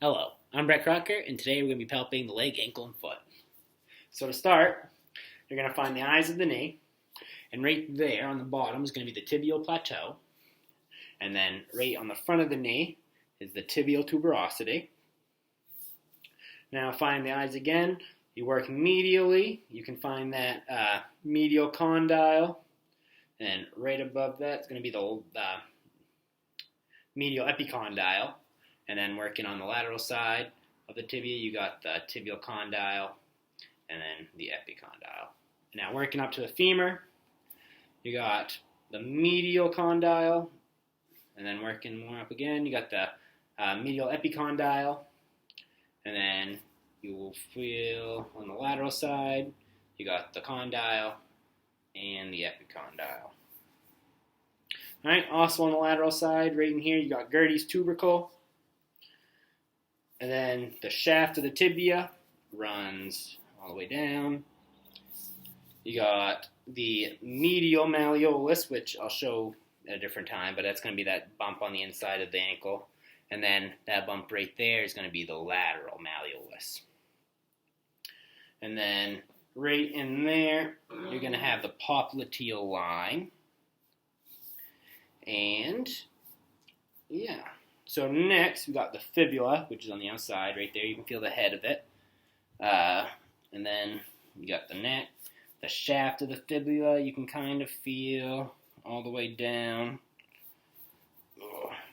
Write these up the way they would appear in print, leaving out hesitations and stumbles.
Hello, I'm Brett Crocker, and today we're going to be palpating the leg, ankle, and foot. So to start, you're going to find the eyes of the knee, and right there on the bottom is going to be the tibial plateau, and then right on the front of the knee is the tibial tuberosity. Now find the eyes again. You work medially. You can find that medial condyle, and right above that is going to be the medial epicondyle. And then working on the lateral side of the tibia, you got the tibial condyle and then the epicondyle. Now working up to the femur, you got the medial condyle, and then working more up again, you got the medial epicondyle, and then you will feel on the lateral side, you got the condyle and the epicondyle. All right, also on the lateral side, right in here, you got Gerdy's tubercle. And then the shaft of the tibia runs all the way down. You got the medial malleolus, which I'll show at a different time, but that's going to be that bump on the inside of the ankle. And then that bump right there is going to be the lateral malleolus. And then right in there, you're going to have the popliteal line. And yeah. So next, we got the fibula, which is on the outside right there. You can feel the head of it. And then you got the neck. The shaft of the fibula, you can kind of feel all the way down.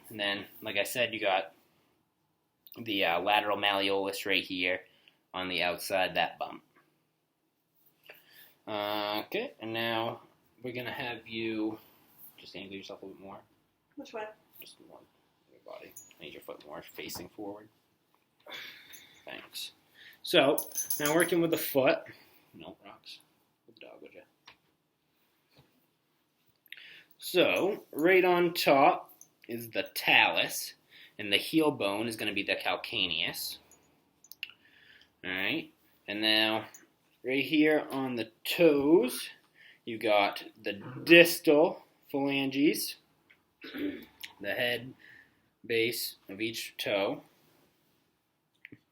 And then, like I said, you got the lateral malleolus right here on the outside, that bump. Okay, and now we're going to have you just angle yourself a little bit more. Which way? Just more. Body. I need your foot more facing forward. Thanks. So, now working with the foot. No, rocks. Good dog, would you? So, right on top is the talus, and the heel bone is going to be the calcaneus. Alright, and now, right here on the toes, you got the distal phalanges, the head base of each toe.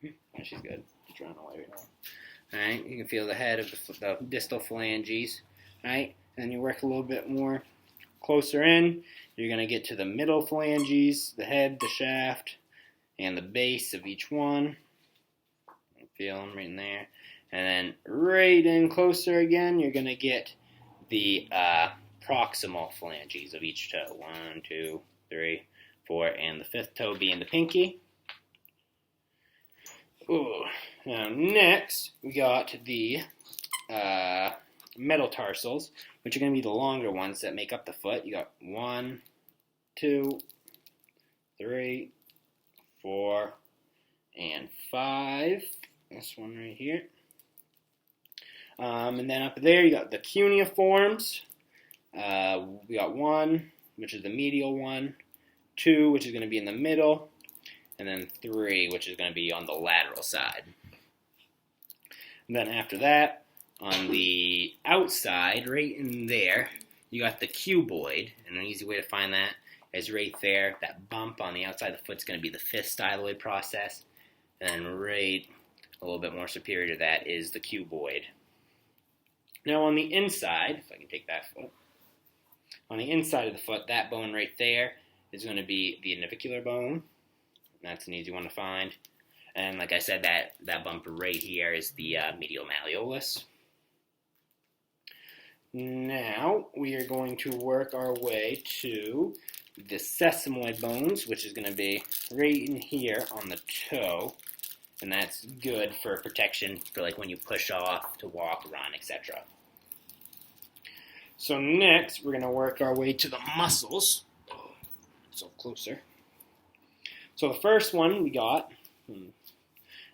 Oh, she's good. She's running away right now. Alright, you can feel the head of the distal phalanges. Alright, and then you work a little bit more closer in. You're going to get to the middle phalanges, the head, the shaft, and the base of each one. Feel them right in there. And then right in closer again, you're going to get the proximal phalanges of each toe. 1, 2, 3, 4, and the fifth toe being the pinky. Ooh. Now next, we got the metatarsals, which are going to be the longer ones that make up the foot. You got 1, 2, 3, 4, and 5. This one right here. And then up there, you got the cuneiforms. We got 1, which is the medial one. 2, which is going to be in the middle, and then 3, which is going to be on the lateral side. And then after that, on the outside, right in there, you got the cuboid, and an easy way to find that is right there. That bump on the outside of the foot is going to be the 5th styloid process, and then right a little bit more superior to that is the cuboid. Now on the inside, if I can take that foot, on the inside of the foot, that bone right there is going to be the navicular bone. That's an easy one to find. And like I said, that bump right here is the medial malleolus. Now we are going to work our way to the sesamoid bones, which is going to be right in here on the toe. And that's good for protection for like when you push off to walk, run, etc. So next, we're going to work our way to the muscles. So closer. So the first one we got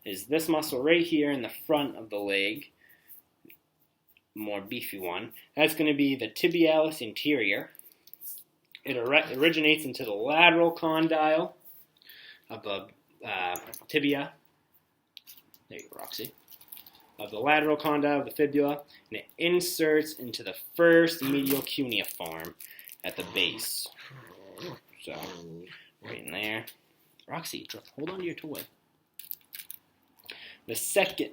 is this muscle right here in the front of the leg, more beefy one. That's going to be the tibialis anterior. It originates into the lateral condyle of the tibia. There you go, Roxy. Of the lateral condyle of the fibula, and it inserts into the first medial cuneiform at the base. So, right in there. Roxy, hold on to your toy. The second,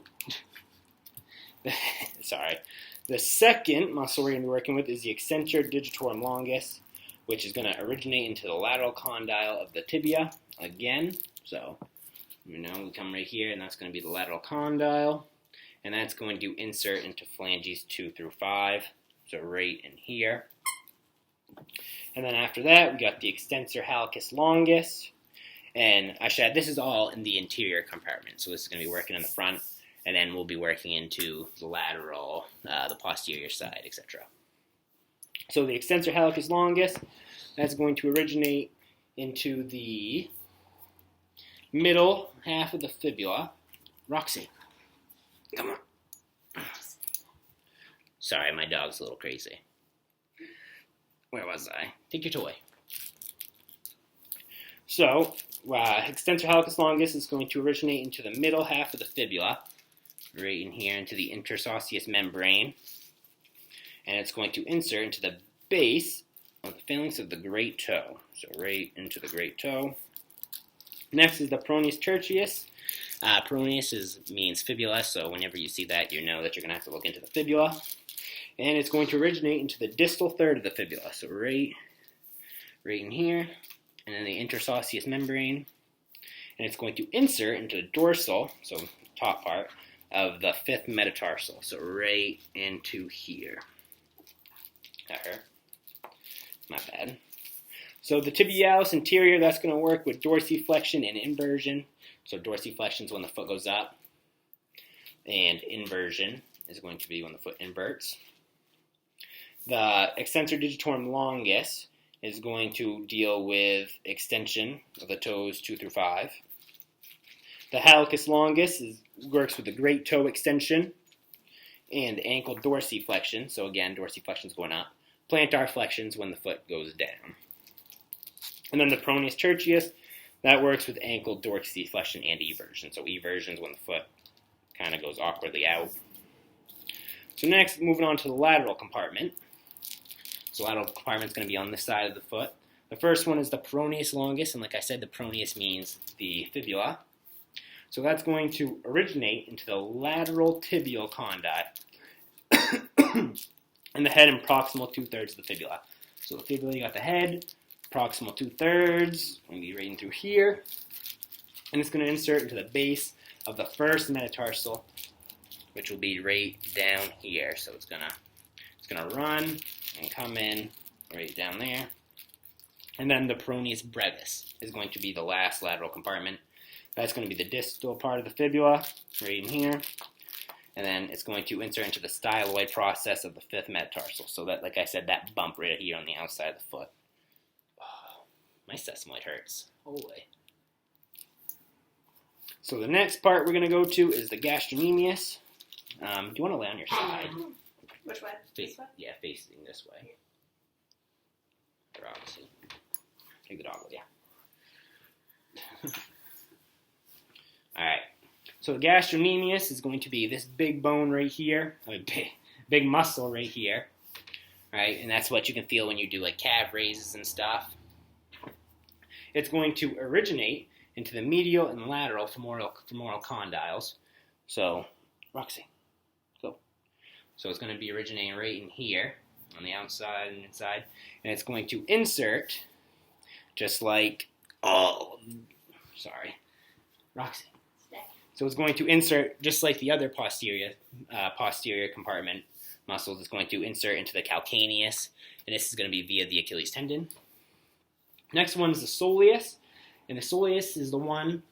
the second muscle we're going to be working with is the extensor digitorum longus, which is going to originate into the lateral condyle of the tibia again. So, we come right here, and that's going to be the lateral condyle, and that's going to insert into phalanges 2 through 5, so right in here. And then after that, we got the extensor hallucis longus, and I should add, this is all in the interior compartment, so this is going to be working in the front, and then we'll be working into the lateral, the posterior side, etc. So the extensor hallucis longus, that's going to originate into the middle half of the fibula. Roxy, come on. Sorry, my dog's a little crazy. Where was I? Take your toy. So, extensor hallucis longus is going to originate into the middle half of the fibula, right in here into the intersosseous membrane, and it's going to insert into the base of the phalanx of the great toe, so right into the great toe. Next is the peroneus tertius. Peroneus means fibula, so whenever you see that, you know that you're going to have to look into the fibula. And it's going to originate into the distal third of the fibula, so right in here, and then the intersosseous membrane. And it's going to insert into the dorsal, so top part, of the fifth metatarsal, so right into here. That hurt? Not bad. So the tibialis anterior, that's going to work with dorsiflexion and inversion. So dorsiflexion is when the foot goes up, and inversion is going to be when the foot inverts. The extensor digitorum longus is going to deal with extension of the toes 2 through 5. The hallucis longus works with the great toe extension and ankle dorsiflexion. So again, dorsiflexion is going up. Plantar flexion is when the foot goes down. And then the peroneus tertius, that works with ankle dorsiflexion and eversion. So eversion is when the foot kind of goes awkwardly out. So next, moving on to the lateral compartment. So the lateral compartment is going to be on this side of the foot. The first one is the peroneus longus, and like I said, the peroneus means the fibula. So that's going to originate into the lateral tibial condyle and the head and proximal 2/3 of the fibula. So the fibula, you got the head, proximal 2/3, going to be right in through here, and it's going to insert into the base of the first metatarsal, which will be right down here. So it's gonna run and come in right down there. And then the peroneus brevis is going to be the last lateral compartment. That's going to be the distal part of the fibula, right in here. And then it's going to insert into the styloid process of the fifth metatarsal. So that, like I said, that bump right here on the outside of the foot. Oh, my sesamoid hurts. Holy. So the next part we're going to go to is the gastrocnemius. Do you want to lay on your side? Which way? This way? Yeah, facing this way. Obviously. Take the dog with you. Alright. So the gastrocnemius is going to be this big bone right here. Big muscle right here. Right? And that's what you can feel when you do like calf raises and stuff. It's going to originate into the medial and lateral femoral condyles. So, Roxy, go. So it's going to be originating right in here, on the outside and inside, and it's going to insert, just like, Roxy. So it's going to insert, just like the other posterior compartment muscles, it's going to insert into the calcaneus, and this is going to be via the Achilles tendon. Next one is the soleus, and the soleus is the one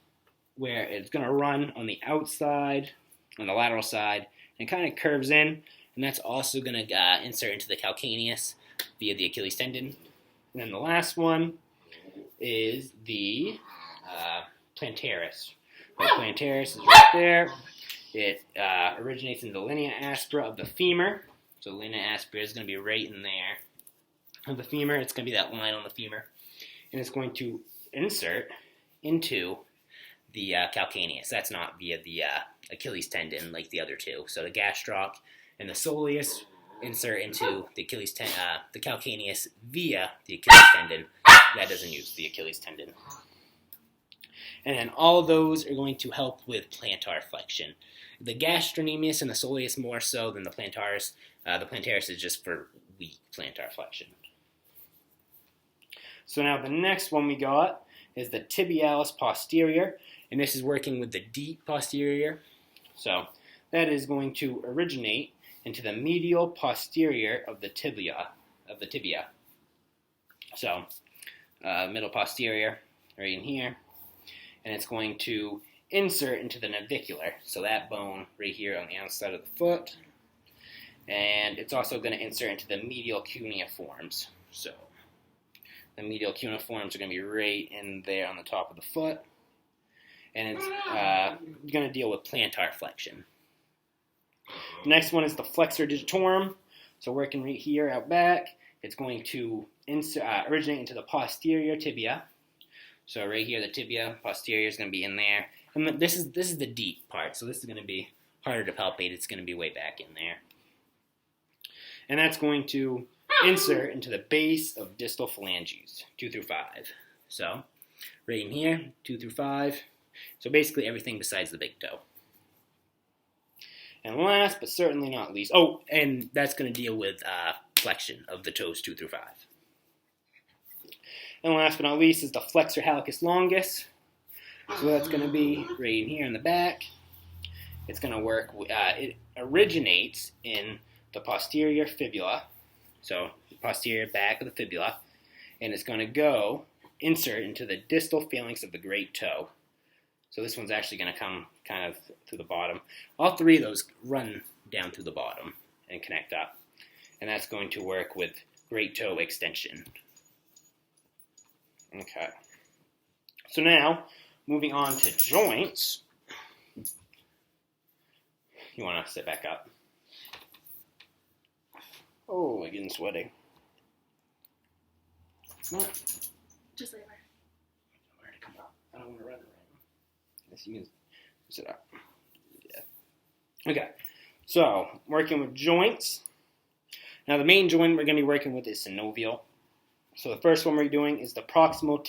where it's going to run on the outside, on the lateral side, and it kind of curves in, and that's also going to insert into the calcaneus via the Achilles tendon. And then the last one is the plantaris. The plantaris is right there. It originates in the linea aspera of the femur. So the linea aspera is going to be right in there of the femur. It's going to be that line on the femur. And it's going to insert into the calcaneus. That's not via the Achilles tendon like the other two. So the gastroc and the soleus insert into the the calcaneus via the Achilles tendon. That doesn't use the Achilles tendon. And then all of those are going to help with plantar flexion. The gastrocnemius and the soleus more so than the plantaris. The plantaris is just for weak plantar flexion. So now the next one we got is the tibialis posterior, and this is working with the deep posterior. So that is going to originate into the medial posterior of the tibia. So middle posterior, right in here, and it's going to insert into the navicular, so that bone right here on the outside of the foot, and it's also going to insert into the medial cuneiforms. So the medial cuneiforms are going to be right in there on the top of the foot, and it's going to deal with plantar flexion. The next one is the flexor digitorum, so working right here out back, it's going to originate into the posterior tibia. So right here, the tibia posterior is going to be in there. And this is the deep part, so this is going to be harder to palpate. It's going to be way back in there. And that's going to insert into the base of distal phalanges, 2 through 5. So right in here, 2 through 5. So basically everything besides the big toe. And last, but certainly not least, and that's going to deal with flexion of the toes 2 through 5. And last but not least is the flexor hallucis longus. So that's going to be right in here in the back. It's going to work, it originates in the posterior fibula, so the posterior back of the fibula, and it's going to go insert into the distal phalanx of the great toe. So this one's actually going to come kind of through the bottom. All three of those run down through the bottom and connect up. And that's going to work with great toe extension. Okay. So now, moving on to joints. You want to sit back up? Oh, I'm getting sweaty. What? Just leave her. Where to come up? I don't want to run right now. Yes, you can sit up. Yeah. Okay. So, working with joints. Now, the main joint we're going to be working with is synovial. So, the first one we're doing is the proximal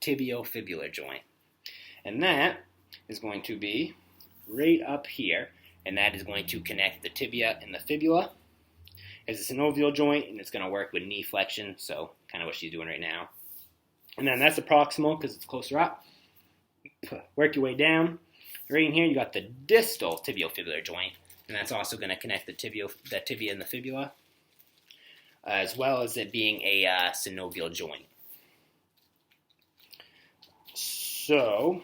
tibiofibular joint. And that is going to be right up here, and that is going to connect the tibia and the fibula. It's a synovial joint, and it's going to work with knee flexion, so kind of what she's doing right now. And then that's the proximal because it's closer up. Work your way down. Right in here, you got the distal tibiofibular joint, and that's also going to connect the tibia and the fibula, as well as it being a synovial joint. So,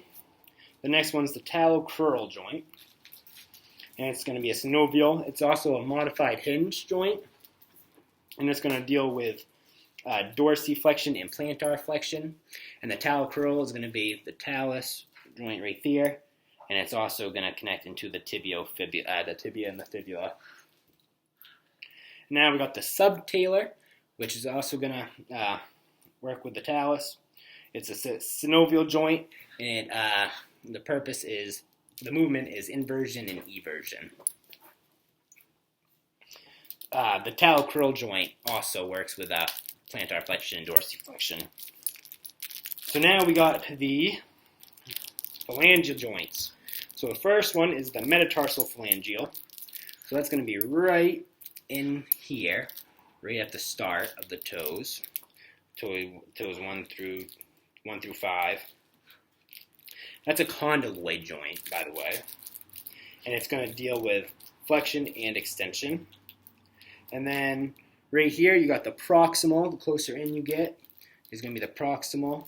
the next one's the talocrural joint, and it's going to be a synovial. It's also a modified hinge joint, and it's going to deal with dorsiflexion and plantar flexion. And the talocrural is going to be the talus joint right there, and it's also going to connect into the tibia and the fibula. Now we got the subtalar, which is also going to work with the talus. It's a synovial joint, and the movement is inversion and eversion. The talocrural joint also works with plantar flexion and dorsiflexion. So now we got the phalangeal joints. So the first one is the metatarsal phalangeal. So that's going to be right in here, right at the start of the toes. Toes 1 through 5. That's a condyloid joint, by the way. And it's going to deal with flexion and extension. And then right here, you got the proximal. The closer in you get is going to be the proximal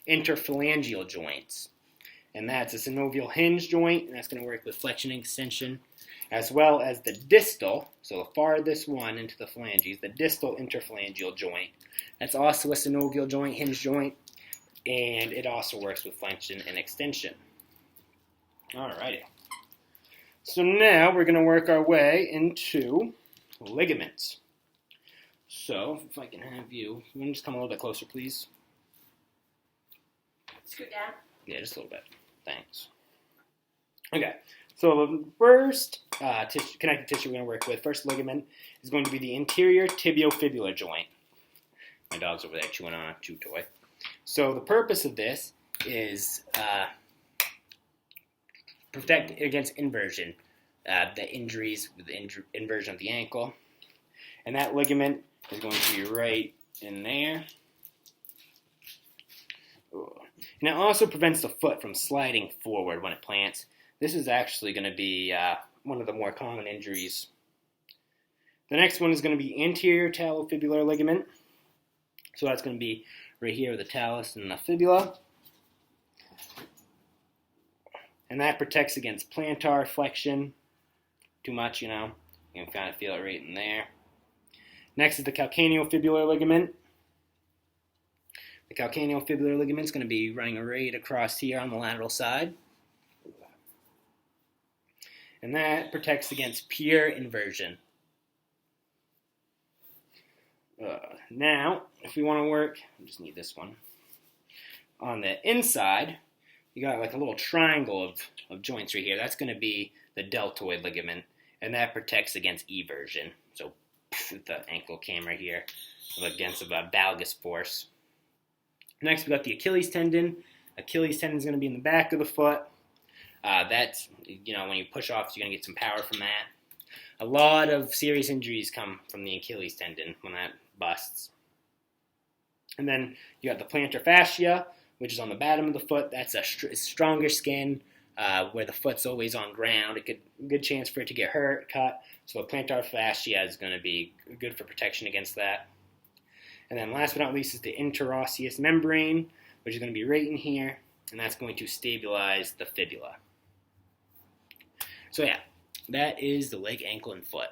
interphalangeal joints. And that's a synovial hinge joint, and that's going to work with flexion and extension, as well as the distal, so the farthest one into the phalanges, the distal interphalangeal joint. That's also a synovial joint, hinge joint, and it also works with flexion and extension. Alrighty. So now we're going to work our way into ligaments. So, if I can have you want to just come a little bit closer, please? Scoot down. Yeah, just a little bit. Thanks. Okay, so the first connective tissue we're going to work with, first ligament, is going to be the anterior tibiofibular joint. My dog's over there chewing on a chew toy. So the purpose of this is protect against inversion, the injuries with the inversion of the ankle. And that ligament is going to be right in there. And it also prevents the foot from sliding forward when it plants. This is actually going to be one of the more common injuries. The next one is going to be anterior talofibular ligament. So that's going to be right here with the talus and the fibula. And that protects against plantar flexion. Too much, you know. You can kind of feel it right in there. Next is the calcaneofibular ligament. The calcaneofibular ligament is going to be running right across here on the lateral side. And that protects against pure inversion. Now, if we want to work, I just need this one. On the inside, you got like a little triangle of joints right here. That's going to be the deltoid ligament, and that protects against eversion. So the ankle cam right here against a valgus force. Next, we got the Achilles tendon. Achilles tendon is going to be in the back of the foot. That's, you know, when you push off, you're going to get some power from that. A lot of serious injuries come from the Achilles tendon when that busts. And then you got the plantar fascia, which is on the bottom of the foot. That's a stronger skin where the foot's always on ground. Good chance for it to get hurt, cut. So the plantar fascia is going to be good for protection against that. And then last but not least is the interosseous membrane, which is going to be right in here, and that's going to stabilize the fibula. So yeah, that is the leg, ankle, and foot.